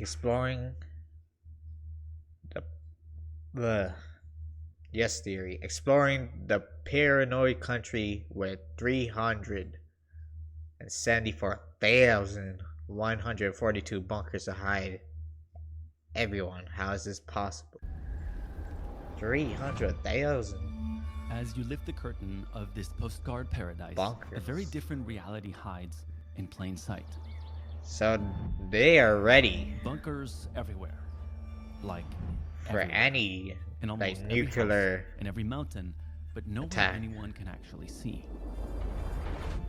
Exploring the yes theory. Exploring the paranoid country with 374,142 bunkers to hide everyone. How is this possible? 300,000 As you lift the curtain of this postcard paradise, bunkers. a very different reality hides in plain sight. So they are ready Bunkers everywhere. Like for everywhere. any In almost like every nuclear house, in every mountain, but nowhere attack. anyone can actually see.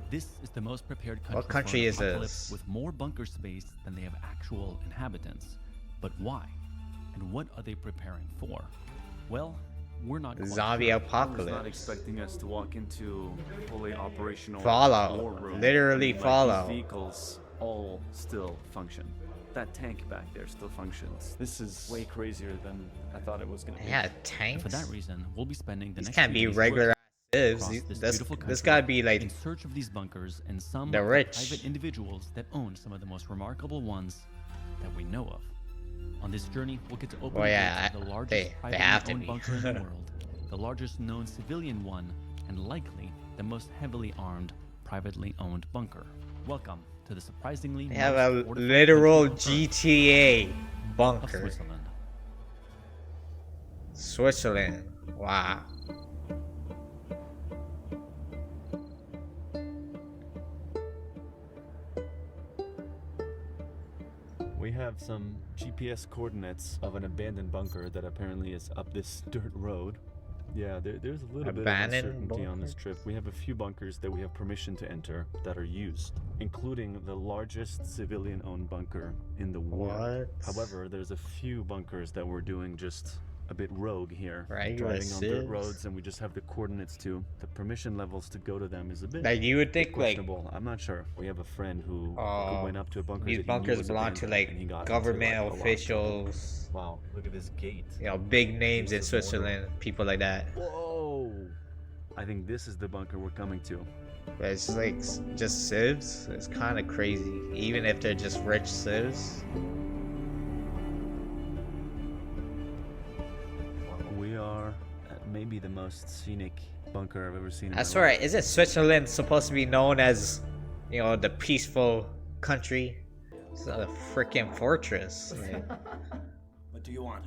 This is the most prepared country What country for an is apocalypse this? with more bunker space than they have actual inhabitants. But why? And what are they preparing for? Well, we're not quite Zombie sure. I was apocalypse. not expecting us to walk into fully operational Fallout. war room. Literally Like, Fallout. These vehicles all still function. That tank back there still functions. This is way crazier than I thought it was going to be. Yeah, And tanks. for that reason, we'll be spending the These next can't few be days regular working civs. across this This beautiful this country gotta be like in search of these bunkers and some the of rich. private individuals that own some of the most remarkable ones that we know of. On this journey, we'll get to open Well, the yeah, gates of the largest they privately have to owned be. bunker in the world, the largest known civilian one, and likely the most heavily armed privately owned bunker. Welcome to the surprisingly they have most a fortified literal country on Earth GTA of bunker. Switzerland. Switzerland. Wow. We have some GPS coordinates of an abandoned bunker that apparently is up this dirt road. Yeah, there's a little bit of Abandoned uncertainty on this bunker? trip. We have a few bunkers that we have permission to enter that are used, including the largest civilian-owned bunker in the world. What? However, there's a few bunkers that we're doing just a bit rogue here. Right, driving on dirt civs. roads, and we just have the coordinates to. The permission levels to go to them is a bit Like you would think like questionable. I'm not sure. We have a friend who went up to a bunker. these that he knew bunkers was belong to abandoned, and he like got into, government like, a lot of trouble. officials. Wow, look at this gate. You know, big names in This is one of Switzerland, people like that. Whoa! I think this is the bunker we're coming to. But it's like just civs. It's kind of crazy, even if they're just rich civs. We are at maybe the most scenic bunker I've ever seen in That's my life. right. Isn't Switzerland supposed to be known as, you know, the peaceful country? It's not a freaking fortress. Like, What do you want?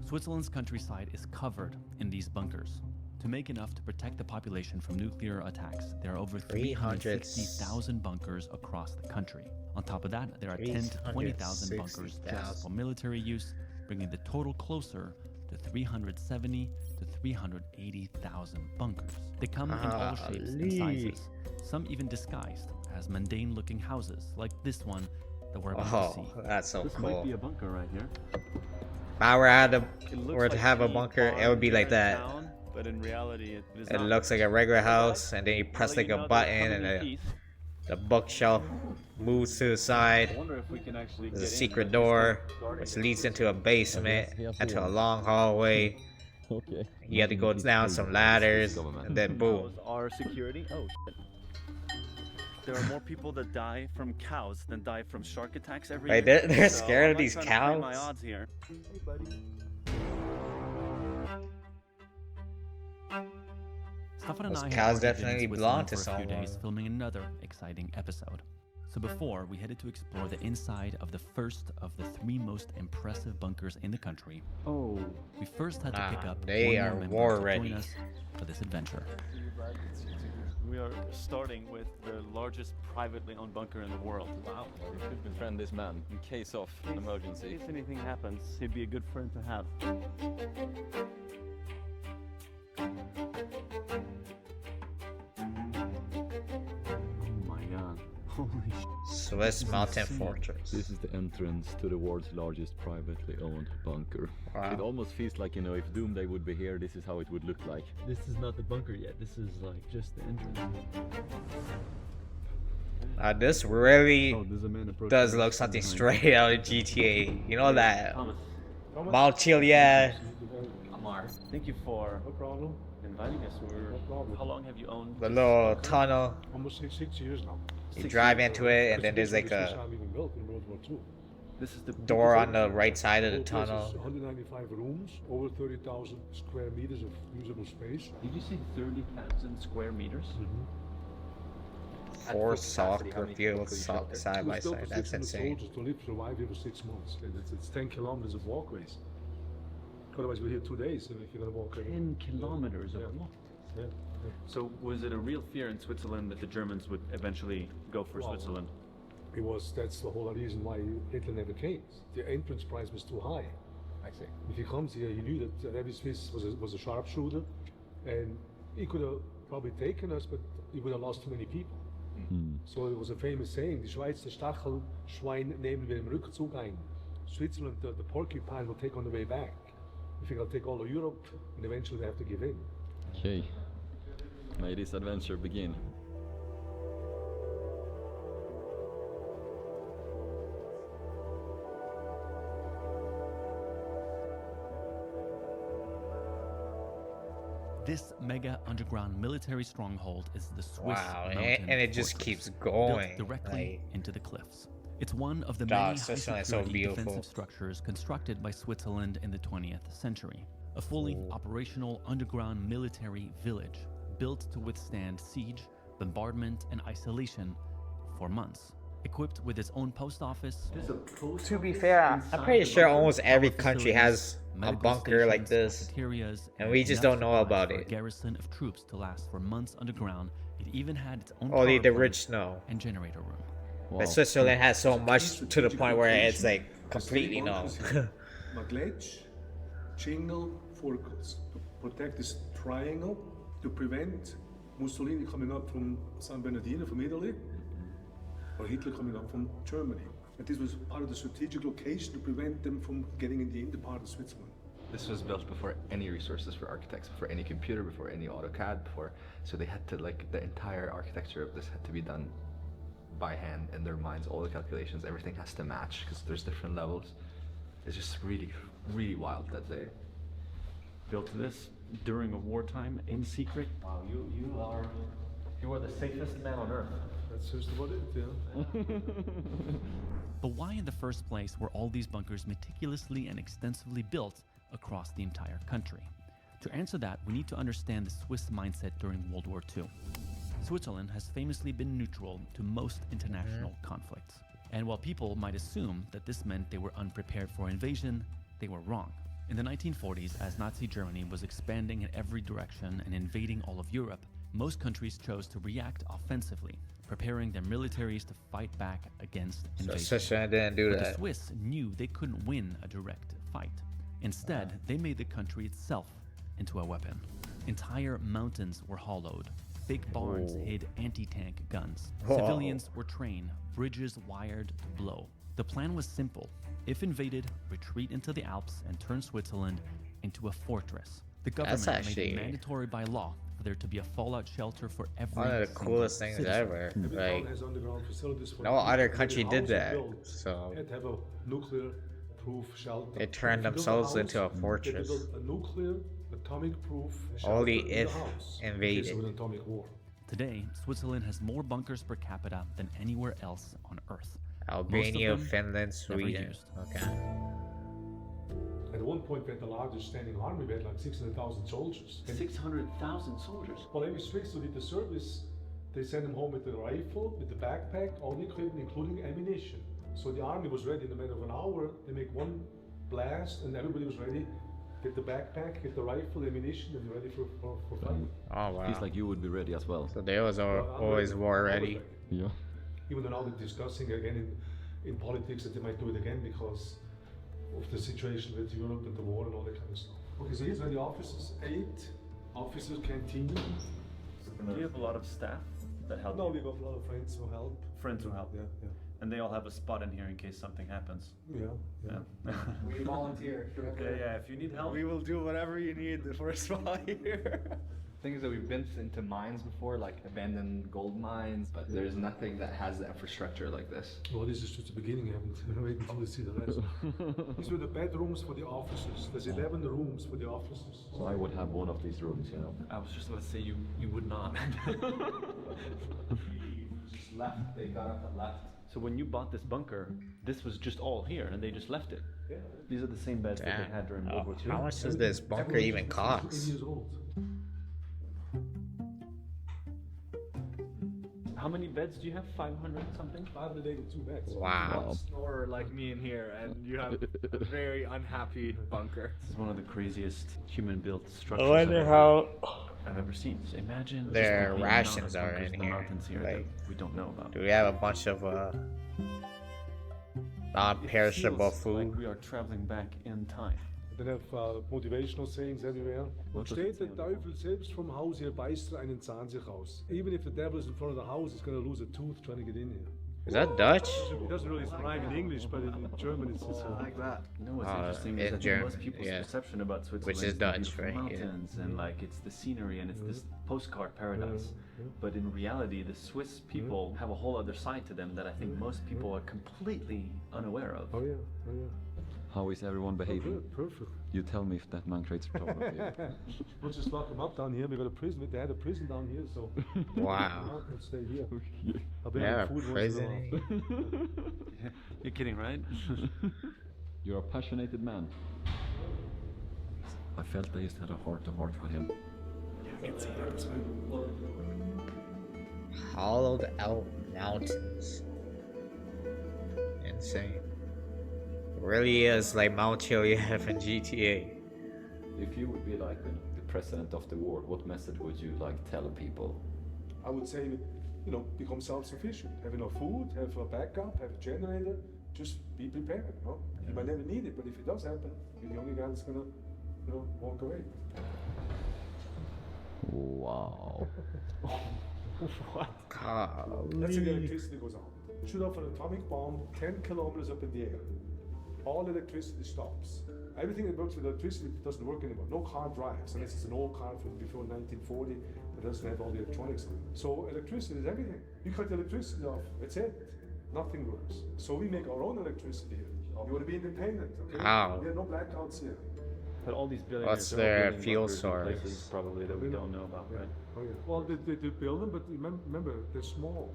Switzerland's countryside is covered in these bunkers. To make enough to protect the population from nuclear attacks, there are over 360,000 bunkers across the country. On top of that, there are 10 to 20,000 bunkers just for military use, bringing the total closer to 370 to 380,000 bunkers. They come in all shapes and sizes, some even disguised as mundane-looking houses, like this one that we're about to oh, see. that's so This might be cool. a bunker right here. If I It looks were to like have a the bunker, it barn would be here like in that. town, but in reality, it is It not. looks like a regular house, and then you press I'll like let a you know they're button, coming and in peace. the bookshelf moves to the I side. wonder if we can actually There's a get in. secret There's door, this guarding which it. leads into a basement, Yes, into a yes. long hallway. Okay. You have to go down some ladders, and then boom. Those are security. Oh shit. There are more people that die from cows than die from shark attacks every Wait, year. they're So scared I'm of not these trying to play my cows? odds here. Hey, buddy. Stefan and Those I had cows already been in definitely Switzerland belong to for a few days someone. filming another exciting episode. So before we headed to explore the inside of the first of the 3 most impressive bunkers in the country, Oh. we first had to pick Ah, up they one are more member war to ready. join us for this adventure. We are starting with the largest privately owned bunker in the world. Wow. We should befriend this man in case of an emergency. If anything happens, he'd be a good friend to have. Oh my god. Holy sh! Swiss Mountain insane. Fortress. This is the entrance to the world's largest privately owned bunker. It Wow. almost feels like, you know, if Doomsday would be here, this is how it would look like. This is not the bunker yet. This is like just the entrance. This really Oh, there's a man approaching. does look something behind. straight out of GTA. You know that Thomas. Mount Chiliad, Amar. Thank you for inviting us. How long have you owned? the little tunnel. Almost 6 years now. You drive into it, and then there's like a This is the door on the right side of the tunnel. 195 rooms, over 30,000 square meters of usable space. Did you say 30,000 square meters? Four soccer fields side by side. That's insane. Soldiers to live, survive here for 6 months. And it's 10 kilometers of walkways. Otherwise, we're here 2 days if you're gonna walk. 10 kilometers of walk. Yeah. So was it a real fear in Switzerland that the Germans would eventually go for Switzerland? That's the whole reason why Hitler never came. The entrance price was too high. I see. If he comes here, he knew that every Swiss was a sharpshooter, and he could have probably taken us, but he would have lost too many people. So it was a famous saying: "Die Schweizer Stachelschwein nehmen wir im Rückzug ein." Switzerland, the porcupine, will take on the way back. I think I'll take all of Europe, and eventually they have to give in. Okay. May this adventure begin. This mega underground military stronghold is the Swiss Wow, Mountain and it just Fortress, keeps going. built directly into the cliffs. It's one of the Dog, many Switzerland is high-security so beautiful. defensive structures constructed by Switzerland in the 20th century. A fully operational underground military village built to withstand siege, bombardment, and isolation for months. Equipped with its own post office. To be fair, I'm pretty sure almost every country has a bunker like this, and we just don't know about A it. garrison of troops to last for months underground. It even had its own Only power the plant rich know. and generator room. But Switzerland has so much to the point where it's like completely known. Maglech, Chingle, Furkels to protect this triangle to prevent Mussolini coming up from San Bernardino from Italy or Hitler coming up from Germany. And this was part of the strategic location to prevent them from getting in the inner part of Switzerland. This was built before any resources for architects, before any computer, before any AutoCAD, so they had to, like, the entire architecture of this had to be done by hand in their minds. All the calculations, everything has to match because there's different levels. It's just really, really wild that they Built this during a wartime in secret. Wow, you are the safest man on earth. That's just about it, yeah. But why in the first place were all these bunkers meticulously and extensively built across the entire country? To answer that, we need to understand the Swiss mindset during World War II. Switzerland has famously been neutral to most international conflicts. And while people might assume that this meant they were unprepared for invasion, they were wrong. In the 1940s, as Nazi Germany was expanding in every direction and invading all of Europe, most countries chose to react offensively, preparing their militaries to fight back against invasion. Switzerland didn't do But the that. Swiss knew they couldn't win a direct fight. Instead, they made the country itself into a weapon. Entire mountains were hollowed. Fake barns hid anti-tank guns. Whoa. Civilians were trained, bridges wired to blow. The plan was simple. If invaded, retreat into the Alps and turn Switzerland into a fortress. The government made actually it mandatory by law for there to be a fallout shelter for every One of the single coolest things citizen. ever. Every Like, town has underground facilities for no other every country did house you that, build so had to have a nuclear-proof shelter. they turned If you build a themselves house, into a you have to fortress. build a nuclear, atomic-proof Only shelter in if the house in invaded. case of an atomic war. Today, Switzerland has more bunkers per capita than anywhere else on Earth. Albania, Most of them Finland, never Sweden. used. Okay. At one point, we had the largest standing army. We had like 600,000 soldiers. And 600,000 soldiers. well, every Swiss who did the service, they sent them home with the rifle, with the backpack, all the equipment, including ammunition. So the army was ready in a matter of an hour. They make one blast, and everybody was ready. Get the backpack, get the rifle, ammunition, and ready for fighting. Oh wow. Feels like you would be ready as well. So they was Well, I'm always war always ready. Yeah. Even though now they're discussing again in politics that they might do it again because of the situation with Europe and the war and all that kind of stuff. Okay, so here's where the officers, 8 officers, canteen. Do you have a lot of staff that help No, you? we got a lot of friends who help. Friends who help. Yeah, yeah, And they all have a spot in here in case something happens. yeah. We volunteer. Yeah, if you need help. We will do whatever you need for a spot here. things that we've been into mines before, like abandoned gold mines, but there's nothing that has the infrastructure like this. Well, this is just the beginning. I haven't wait until you see the rest. These were the bedrooms for the officers. There's 11 rooms for the officers. So I would have one of these rooms, you know. I was just about to say you would not. left. They got up and left. So when you bought this bunker, this was just all here, and they just left it. Yeah. These are the same beds that they had during World War II. How much does this bunker even cost? Years old. How many beds do you have? 500 something? 582 beds. Wow. Or like me in here, and you have a very unhappy bunker. This is one of the craziest human-built structures I wonder how I've ever seen. So imagine their just the rations amount of are bunkers in in the here. mountains here Like, that we don't know about. do we have a bunch of non-perishable It feels food? like we are traveling back in time. Then have motivational sayings everywhere. What does Steht it say der on the Teufel selbst vom Haus her beißt einen Zahn sich aus. Even if the devil is in front of the house, he's going to lose a tooth trying to get in here. Is that Dutch? It doesn't really rhyme in English, but in German it's Like that. You know what's Oh, interesting in is that German, most people's yeah. perception about Switzerland Which is is the Dutch, beautiful right? Yeah. mountains and like it's the scenery and it's this postcard paradise. But in reality, the Swiss people have a whole other side to them that I think most people are completely unaware of. Oh yeah, oh yeah. How is everyone behaving? Good, perfect. You tell me if that man creates photography. We'll just lock them up down here. We got a prison. They had a prison down here, so Wow. let's stay here. I'll be Yeah, having food prison. once in a while. You're kidding, right? You're a passionate man. I felt I just had a heart-to-heart with him. Hollowed out mountains. Insane. Really is like Mount Hill you have in GTA. If you would be like the president of the world, what message would you like tell people? I would say, you know, become self-sufficient. Have enough food, have a backup, have a generator. Just be prepared. You know? You might never need it, but if it does happen, you're the only guy that's gonna, you know, walk away. Wow. Let's say the electricity goes out. Shoot off an atomic bomb 10 kilometers up in the air. All electricity stops. Everything that works with electricity doesn't work anymore. No car drives, unless it's an old car from before 1940 that doesn't have all the electronics on it. So electricity is everything. You cut the electricity off, that's it. Nothing works. So we make our own electricity here. You want to be independent, okay? Wow. There are no blackouts here. But all these billionaires What's are their building fuel bunkers in source? places probably that we don't know about, right? Oh yeah. Well, they build them, but remember, they're small.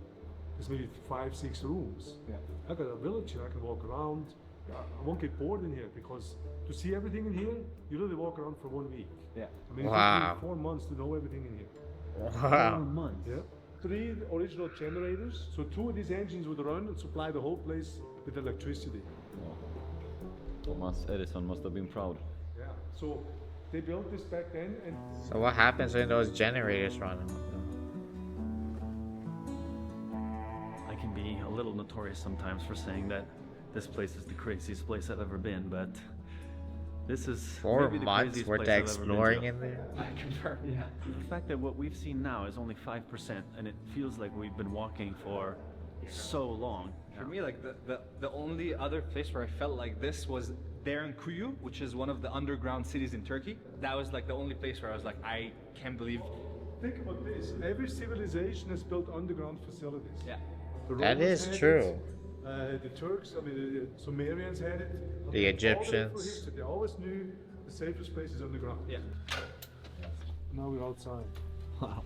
There's maybe 5, 6 rooms. Yeah. I got a village here. I can walk around. I won't get bored in here because to see everything in here, you really walk around for 1 week. Yeah. I mean, Wow. it took me 4 months to know everything in here. Wow. months. Yeah. 3 original generators. So 2 of these engines would run and supply the whole place with electricity. Thomas Edison must have been proud. Yeah. So they built this back then, and So what happens when those generators run? I can be a little notorious sometimes for saying that this place is the craziest place I've ever been, but this is 4 maybe the months craziest worth of place I've ever been exploring to. in there? I confirm, yeah. The fact that what we've seen now is only 5%, and it feels like we've been walking for so long. For me, like the only other place where I felt like this was there in Kuyu, which is one of the underground cities in Turkey. That was like the only place where I was like, I can't believe. think about this. Every civilization has built underground facilities. Yeah. The That Romans is had true. it, the Turks, I mean, the Sumerians had it. The All Egyptians. for history, they always knew the safest place is underground. Yeah. Now we're outside. Wow.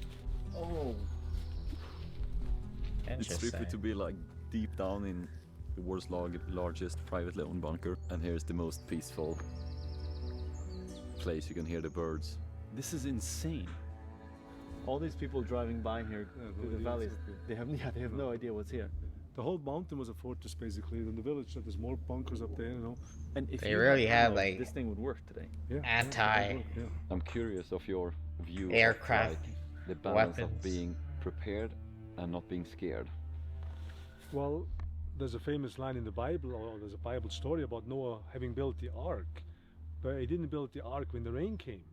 Oh. It's trippy to Interesting. be like deep down in the world's largest privately owned bunker, and here's the most peaceful place. You can hear the birds. This is insane. All these people driving by here through the valleys, they have no idea what's here. The whole mountain was a fortress basically. In the village, there's more bunkers up there, you know. And if They you really had, ammo, like, this thing would work today. Yeah. Anti. Yeah. I'm curious of your view Aircraft, of like, the balance weapons. of being prepared and not being scared. Well, there's a famous line in the Bible, or there's a Bible story about Noah having built the ark, but he didn't build the ark when the rain came.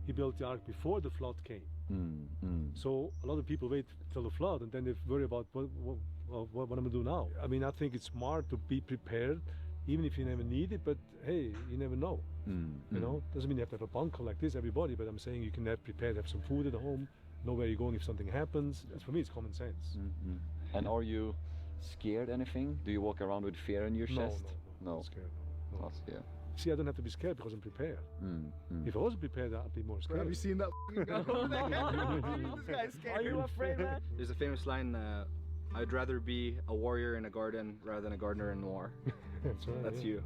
He built the ark before the flood came. So a lot of people wait till the flood and then they worry about what I'm gonna do now. I mean, I think it's smart to be prepared, even if you never need it. But hey, you never know. You know, doesn't mean you have to have a bunker like this, everybody. But I'm saying you can have prepared, have some food at home, know where you're going if something happens. For me, it's common sense. And are you scared anything? Do you walk around with fear in your chest? No. Not scared. No. Not scared. See, I don't have to be scared because I'm prepared. If I wasn't prepared, I'd be more scared. Have you seen that guy over there? This guy's scared. Are you afraid, man? There's a famous line, I'd rather be a warrior in a garden rather than a gardener in war. That's right. That's yeah. you.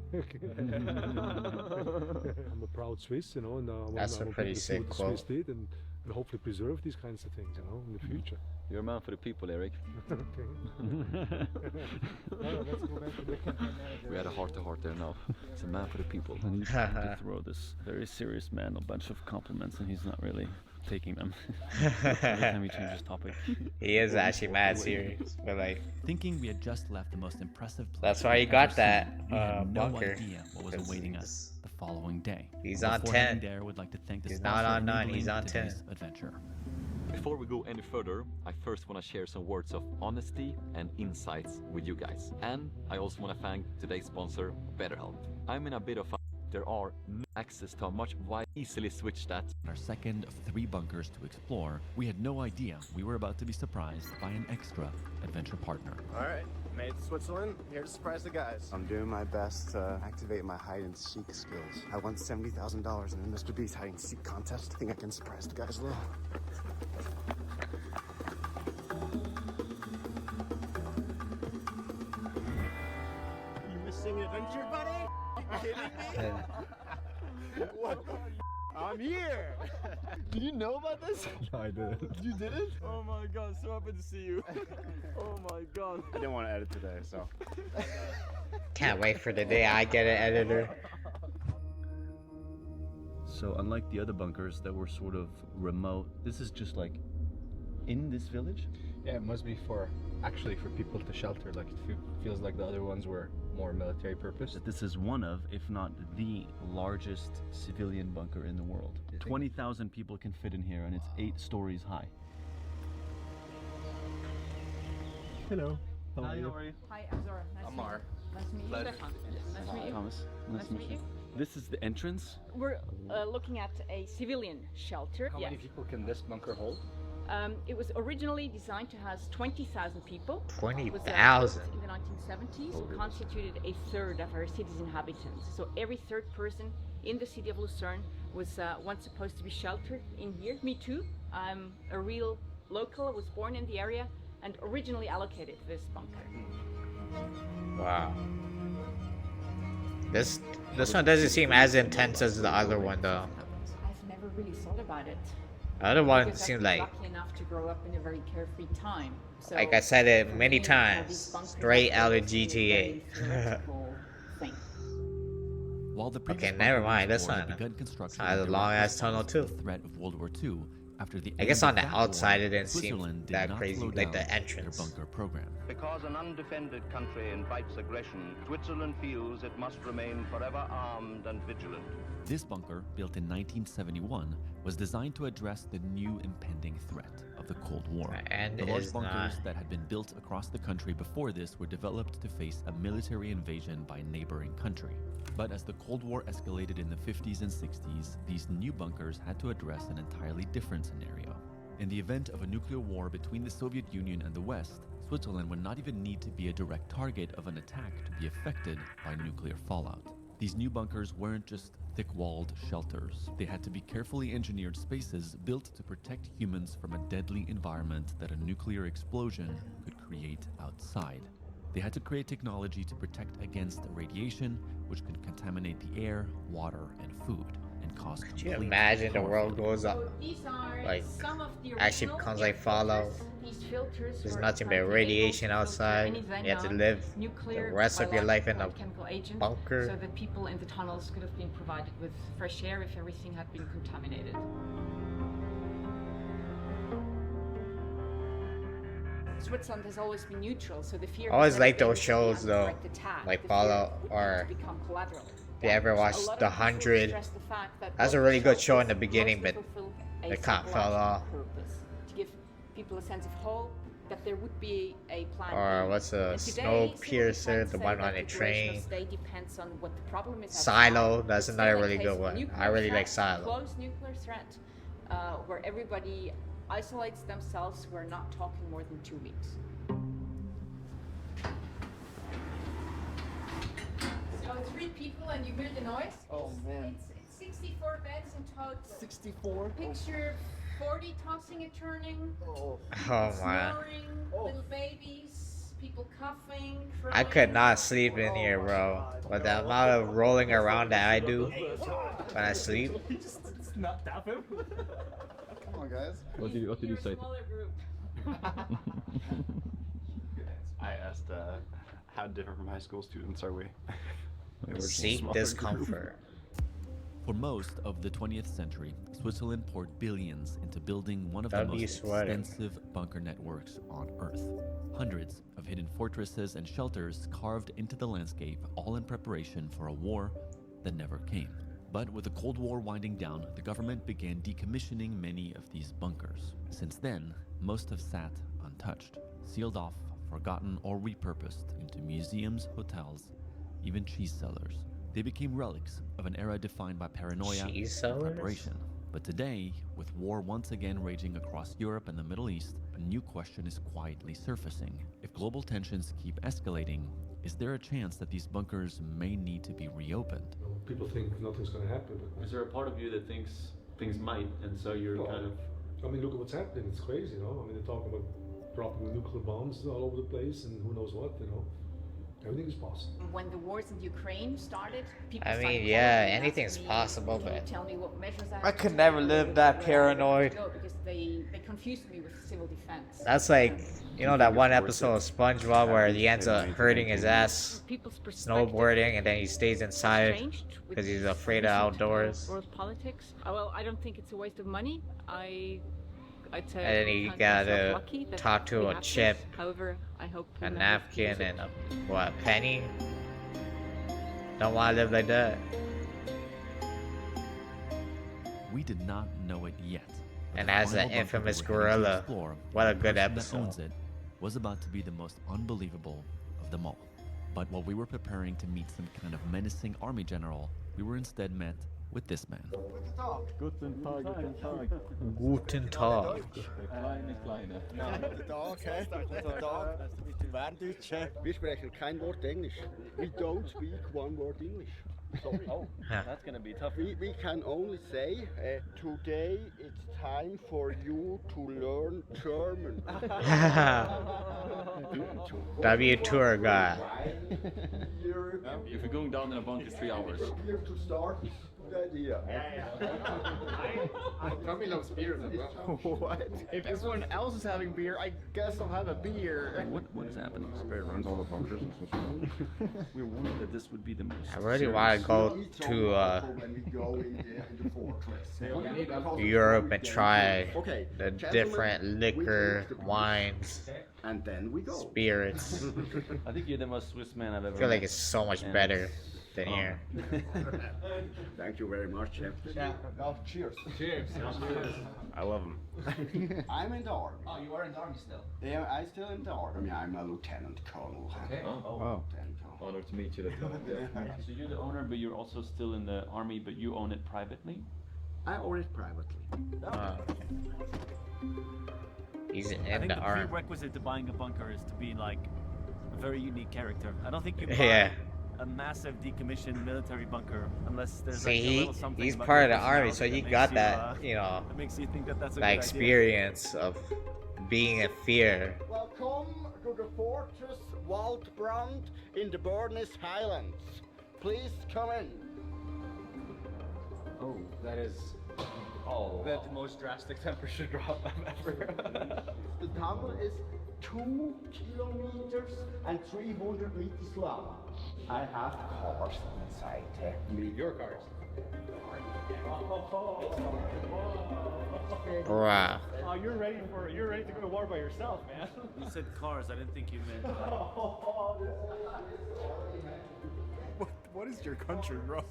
I'm a proud Swiss, you know, and That's I a want pretty people to see what sick the Swiss quote. did and hopefully preserve these kinds of things, you know, in the future. You're a man for the people, Eric. Okay. Let's go back to the campaign manager. We had a heart-to-heart there now. It's a man for the people. And he's trying to throw this very serious man a bunch of compliments, and he's not really taking them. Every time he changes topic. He is actually mad serious, but like, Thinking we had just left the most impressive place that's why he we'd got ever that seen, we had no bunker. idea what was 'cause awaiting us the following day. He's But on before 10. heading there, we'd like to thank the He's not sponsor on 9, enabling he's on today's 10. adventure. Before we go any further, I first want to share some words of honesty and insights with you guys. And I also want to thank today's sponsor, BetterHelp. I'm in a bit of a... There are no access to a much wide, easily switch that. On our second of 3 bunkers to explore, we had no idea we were about to be surprised by an extra adventure partner. All right, made it to Switzerland. Here to surprise the guys. I'm doing my best to activate my hide and seek skills. I won $70,000 in a Mr. Beast hide and seek contest. I think I can surprise the guys a little. You missing adventure, buddy? You kidding me? What the I'm here! Did you know about this? No, I didn't. You didn't? Oh my god, so happy to see you. Oh my god. I didn't want to edit today, so. Can't wait for the day I get an editor. So unlike the other bunkers that were sort of remote, this is just like in this village? Yeah, it must be actually for people to shelter. Like it feels like the other ones were more military purpose. This is one of, if not the largest civilian bunker in the world. 20,000 people can fit in here, and it's 8 stories high. Hello. Hi, you? how are you? Hi, I'm Zora. Nice to meet Amar. you. Nice to meet you. Pleasure. Stefan. Nice to meet you. Thomas, Nice to meet you. This is the entrance. We're looking at a civilian shelter. How many people can this bunker hold? It was originally designed to house 20,000 people. It was, 20,000. built in the 1970s, constituted a third of our city's inhabitants. So every third person in the city of Lucerne was once supposed to be sheltered in here. Me too. I'm a real local. I was born in the area and originally allocated to this bunker. Wow. This one doesn't seem as intense as the other one though. I've never really thought about it. The other one Because I've seemed been like, lucky enough to grow up in a very carefree time. So I said it for many me, times, these bunkers straight have out of always been a GTA. very theoretical thing. While the previous Okay, never bunker mind, was this had one begun construction has a in long direct ass tunnel response to too. the threat of World War II. After the I guess end on of the that outside war, it didn't seem Switzerland did that not crazy, slow like the down entrance. their bunker program. Because an undefended country invites aggression, Switzerland feels it must remain forever armed and vigilant. This bunker, built in 1971, was designed to address the new impending threat of the Cold War. And The large is bunkers not. that had been built across the country before this were developed to face a military invasion by a neighboring country. But as the Cold War escalated in the 50s and 60s, these new bunkers had to address an entirely different scenario. In the event of a nuclear war between the Soviet Union and the West, Switzerland would not even need to be a direct target of an attack to be affected by nuclear fallout. These new bunkers weren't just thick-walled shelters. They had to be carefully engineered spaces built to protect humans from a deadly environment that a nuclear explosion could create outside. They had to create technology to protect against radiation, which could contaminate the air, water, and food, and cause Could you complete imagine the power world failure. goes up, So these are like, some of the actually original becomes air like Fallout? filters. These filters There's were nothing but apparently radiation able to filter outside. any You have to venom, live nuclear, the rest of your life in a biological, chemical agent, bunker. so that people in the tunnels could have been provided with fresh air if everything had been contaminated. Switzerland has always been neutral, so the fear I always has like never those been shows the though, direct attack. like The Fallout fear or to become collateral. if you ever watched A lot The of people 100, stress the fact that that's a both really good show in the shelters beginning, mostly but fulfill a the cop fell psychological off. purpose, to give people a sense of hope that there would be a plan Or B. what's a And today, Snowpiercer, civil the defense one say on that the duration of train. stay depends on what the problem is Silo, outside. that's But another still, in really case good of a one. I nuclear really like threat, Silo. Close nuclear threat, where everybody isolates themselves, we're not talking more than 2 weeks. So 3 people and you hear the noise? Oh, man. It's 64 beds in total. 64? Picture 40 tossing and turning, Oh my. snoring, little babies. coughing, I could not sleep in here, bro. With the amount of rolling around that I do when I sleep. Just not tap him. Come on, guys. What did you say? I asked, how different from high school students are we? They were just a Seek smaller discomfort. For most of the 20th century, Switzerland poured billions into building one of the W most sweater. extensive bunker networks on Earth. Hundreds of hidden fortresses and shelters carved into the landscape, all in preparation for a war that never came. But with the Cold War winding down, the government began decommissioning many of these bunkers. Since then, most have sat untouched, sealed off, forgotten, or repurposed into museums, hotels, even cheese cellars. They became relics of an era defined by paranoia Cheese and cellars? preparation. But today, with war once again raging across Europe and the Middle East, a new question is quietly surfacing. If global tensions keep escalating, is there a chance that these bunkers may need to be reopened? People think nothing's going to happen. But Is there a part of you that thinks things might, and so you're Well, kind of... I mean, look at what's happening. It's crazy, you know. I mean, they're talking about dropping nuclear bombs all over the place, and who knows what, you know. Everything is possible. When the wars in Ukraine started, people I mean, started yeah, calling me and anything's asking me, possible, "Can you but tell me what measures I I have could to never take?" live that Where I paranoid. go, because they confused me with civil defense. That's like, you know, that one episode of SpongeBob where he ends up hurting his ass People's perspective snowboarding and then he stays inside changed with because he's this afraid of recent, outdoors. world politics. Well, I don't think it's a waste of money. I'd say And then I he count gotta myself lucky that talk to we a have this. chip, However, I hope a we never napkin, use it. and a what, penny? Don't want to live like that. We did not know it yet. but And the as the final bunker infamous we were heading to gorilla, explore, what a the good person episode. that owns it was about to be the most unbelievable of them all. But while we were preparing to meet some kind of menacing army general, we were instead met with this man. Guten Tag, guten Tag. Guten Tag. Kleine. Guten Tag, hä? Guten Tag. Berndeutsche. Wir sprechen kein Wort Englisch. We don't speak one word English. Sorry. Oh, that's gonna be tough. We can only say, today it's time for you to learn German. W tour guy. If you're going down in a bunker 3 hours. Here to start. Tommy loves beer as well. What? If everyone else is having beer, I guess I'll have a beer. What is happening? Spare runs all the bunkers. We were worried that this would be the most... I really want to go to When we go in the fortress. Europe and try Okay, the gentlemen, different we liquor, take the brief, wines, and then we go. spirits. I think you're the most Swiss man I've ever I feel like met. it's so much And better than here. Thank you very much, Chef. Oh, cheers. Cheers. I love them. I'm in the army. Oh, you are in the army still? Yeah, I'm still in the army. I'm a lieutenant colonel. Okay. Oh, Wow. Lieutenant colonel. Honor to meet you. so you're the owner, but you're also still in the army, but you own it privately? I own it privately. He's I in think the the army. prerequisite to buying a bunker is to be like a very unique character. I don't think you buy Yeah. a massive decommissioned military bunker unless there's See, like a little something he's about part of your the army, so personality he that got makes that, you know, that makes you think that that's a that good experience of being in fear. Welcome to the fortress Waldbrand in the Bernese Highlands. Please come in. Oh, that is... Oh, that's the most drastic temperature drop I've ever. The tunnel is 2 kilometers and 300 meters long. I have cars inside. Your cars. Bruh. Oh, you're ready to go to war by yourself, man. You said cars. I didn't think you meant. What is your country, bro?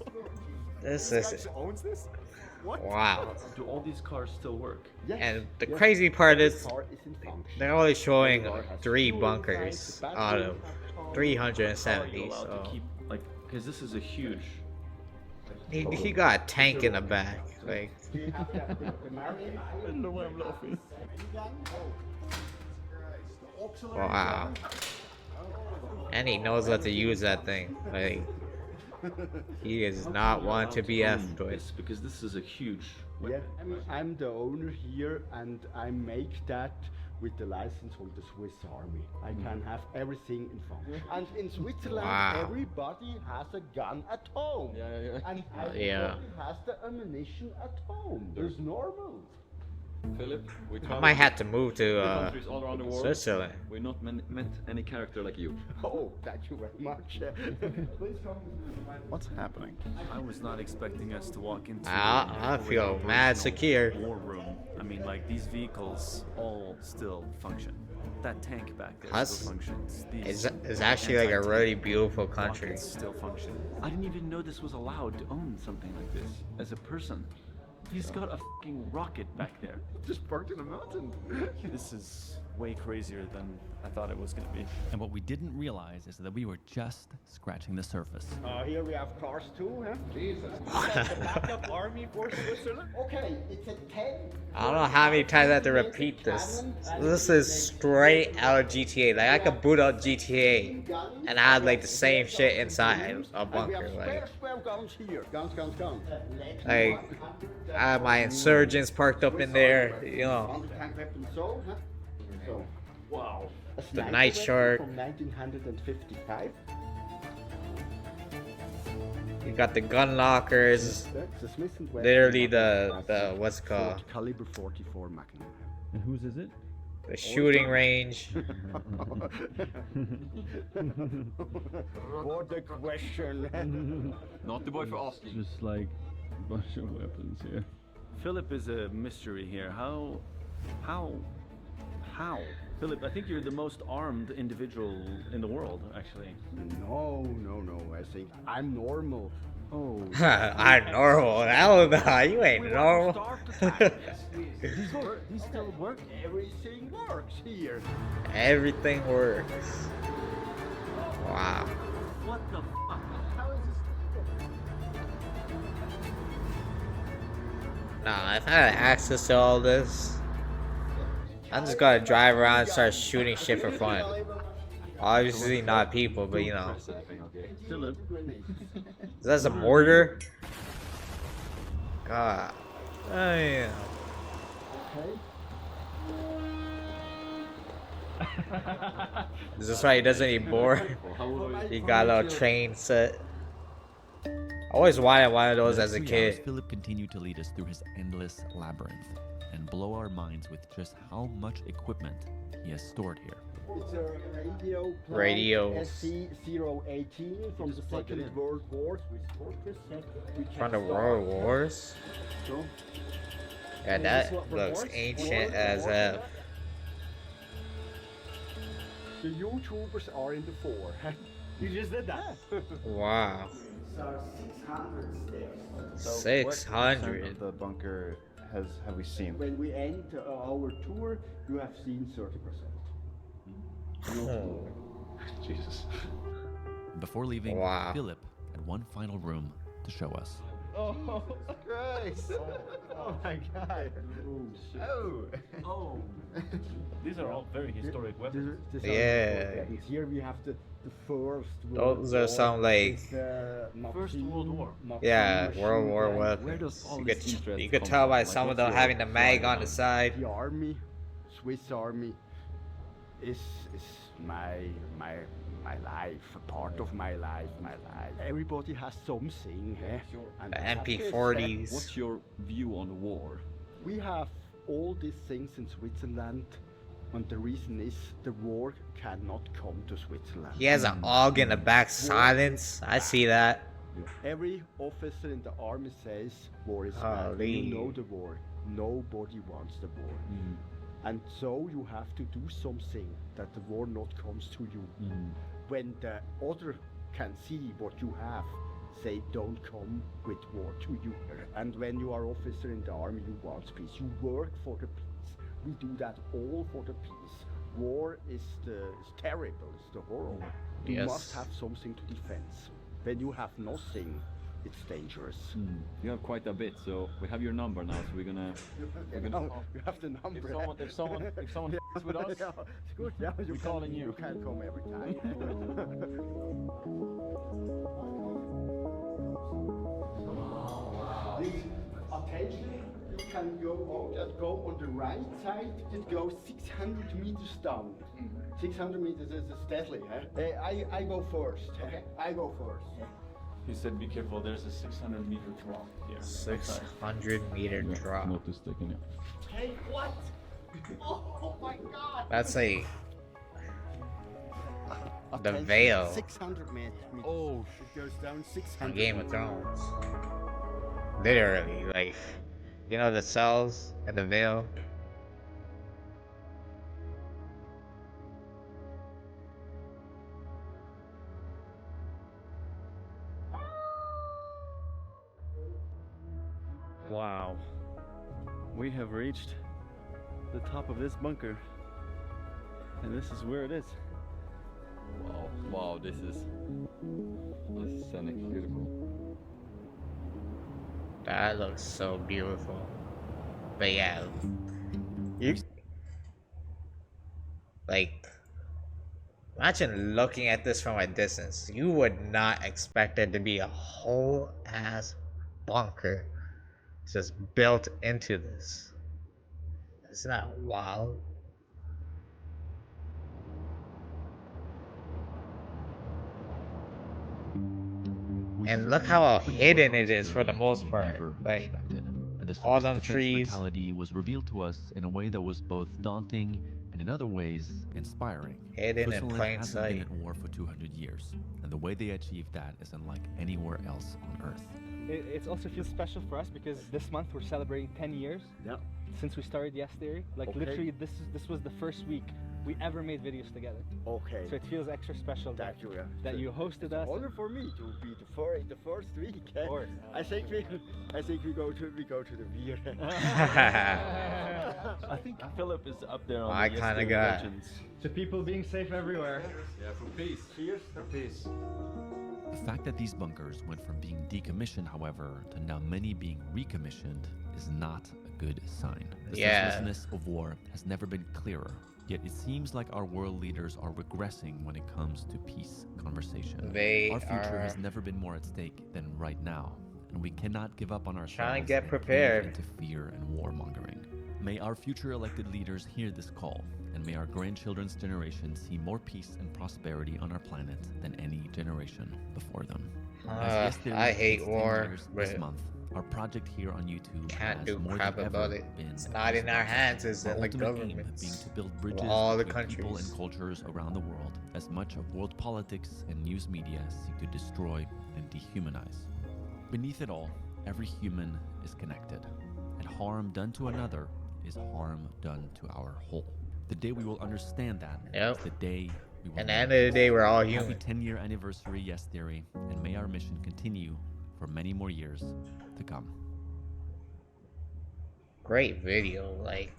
This This is guy owns this? What? wow. Do all these cars still work? And the crazy part is car is in function. they're only showing The car has 3 fuel bunkers inside, out battery, of How are you 370. allowed So to keep, like, because this is a huge... he got a tank in the back. Like, wow. And he knows how to use that thing. Like, he is not one to be effed with. This, because this is a huge... Yeah, I'm the owner here and I make that with the license from the Swiss Army. I can have everything in function. And in Switzerland, Wow. everybody has a gun at home. And everybody has the ammunition at home. It's normal. Philip, we I might have to move to countries all around the world. Switzerland. We not met any character like you. Oh, thank you very much. Please come. What's happening? I was not expecting us to walk into. I feel mad secure. War room. I mean, like these vehicles all still function. That tank back there That's- still functions. These It's actually like a really beautiful country. rockets still function. I didn't even know this was allowed to own something like this as a person. He's got a fucking rocket back there. Just parked in a mountain. This is way crazier than I thought it was going to be. And what we didn't realize is that we were just scratching the surface. Here we have cars too, huh? Jesus. Backup army for Switzerland? Okay, it's a 10. I don't know how many times I have to repeat this. This is straight out of GTA. Like I could boot up GTA and I had like the same shit inside a bunker. Like Guns here. Guns. I have my insurgents parked up in there. You know, Tank weapon so, huh? So. Wow. A the sniper night weapon shark. from 1955. You got the gun lockers. That's a Smith & Wesson. Literally the what's it called? Caliber 44 Magnum. And whose is it? The shooting range. What a question. Not the boy for asking. Just like a bunch of weapons here. Philip is a mystery here. How? Philip, I think you're the most armed individual in the world, actually. No. I think I'm normal. Oh. I'm normal. Hell no, you ain't normal. These still work. Everything works here. Everything works. Wow. What the fuck? How is this? Nah, if I had access to all this, I'm just gonna drive around and start shooting shit for fun. Obviously not people, but you know. Philip. Is that a mortar? God. Oh yeah. Is this right? He doesn't need board. He got a little train set. I always wanted one of those as a kid. Philip continued to lead us through his endless labyrinth and blow our minds with just how much equipment he has stored here. It's a radio. Radios. SC-018 from the Second World War with Fortress. From the World Wars? So, Yeah, that looks ancient as F. the YouTubers are in the fore. You just did that. Wow. So 600 stairs. 600. Of the bunker have we seen? When we end our tour, you have seen 30%. Oh. Jesus. Before leaving, Wow. Philip had one final room to show us. Oh, Christ! Oh my God! Oh! These are all very historic weapons. These are Yeah. historic weapons. Here we have the first Those are some like First World War. yeah, World War Where weapons. does all You this could interest you could come tell from? by Like, some of what's them your having the mag on the side. The army, Swiss army, is my life, a part of my life. Everybody has something, eh? And The I have to MP40s. accept- What's your view on war? We have all these things in Switzerland, and the reason is the war cannot come to Switzerland. He has an AUG in the back silence. I see that. Every officer in the army says war is bad. When Holy. you know the war. Nobody wants the war. And so you have to do something that the war not comes to you. When the other can see what you have, they don't come with war to you. And when you are officer in the army, you want peace. You work for the peace. We do that all for the peace. War is terrible, it's the horror. You Yes. must have something to defend. When you have nothing, it's dangerous. You have quite a bit, so we have your number now. So we're gonna. You have the number. If someone f***s with us, Yeah, it's good. Yeah, we're calling you. You can come every time. Attention, can go on the right side. It goes 600 meters down. 600 meters is deadly. I go first. I go first. He said, "Be careful. There's a 600-meter drop here." 600-meter drop. Not to stick in it. Hey, what? Oh my God! That's like the Attention, veil 600 meters. Oh, it goes down 600. on Game of Thrones. Literally, like, you know the cells and the veil. Wow. We have reached the top of this bunker. And this is where it is. Wow, this is scenic, beautiful. That looks so beautiful. But yeah, like, imagine looking at this from a distance. You would not expect there to be a whole ass bunker just built into this. Isn't that wild? And look how hidden it is for the most part. Like, all them trees. Mortality was revealed to us in a way that was both daunting and in other ways inspiring. Hidden in Switzerland plain hasn't sight. been at war for 200 years, and the way they achieved that is unlike anywhere else on Earth. It also feels special for us because this month we're celebrating 10 years since we started Yes Theory. Like literally, this was the first week we ever made videos together. Okay. So it feels extra special that you hosted us. Honor for me to be the first week. Of course. I think we go to the beer. I think Philip is up there on My the Yes kinda Theory guy. legends. To people being safe everywhere. Yeah, for peace. Cheers for peace. The fact that these bunkers went from being decommissioned, however, to now many being recommissioned is not a good sign. The senselessness of war has never been clearer, yet it seems like our world leaders are regressing when it comes to peace conversation. Our future has never been more at stake than right now, and we cannot give up on ourselves Trying to get and prepared. cave into fear and warmongering. May our future elected leaders hear this call, and may our grandchildren's generation see more peace and prosperity on our planet than any generation before them. As Yes Theory I hate hits 10 war, years this but month, our project here on YouTube can't has do more crap than about ever it. been It's not in our hands, it's our in the ultimate aim governments being to build of bridges all the between people countries. and cultures around the world, as much of world politics and news media seek to destroy and dehumanize. Beneath it all, every human is connected, and harm done to another is harm done to our whole. The day we will understand that is the day we will At the end of the day, we're all human. Happy 10-year anniversary, Yes Theory, and may our mission continue for many more years to come. Great video, like.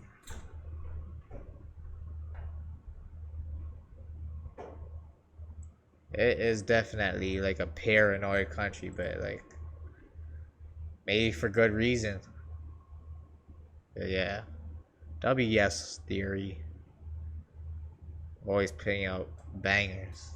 It is definitely like a paranoid country, but like maybe for good reason. But yeah. Yes Theory. Always putting out bangers.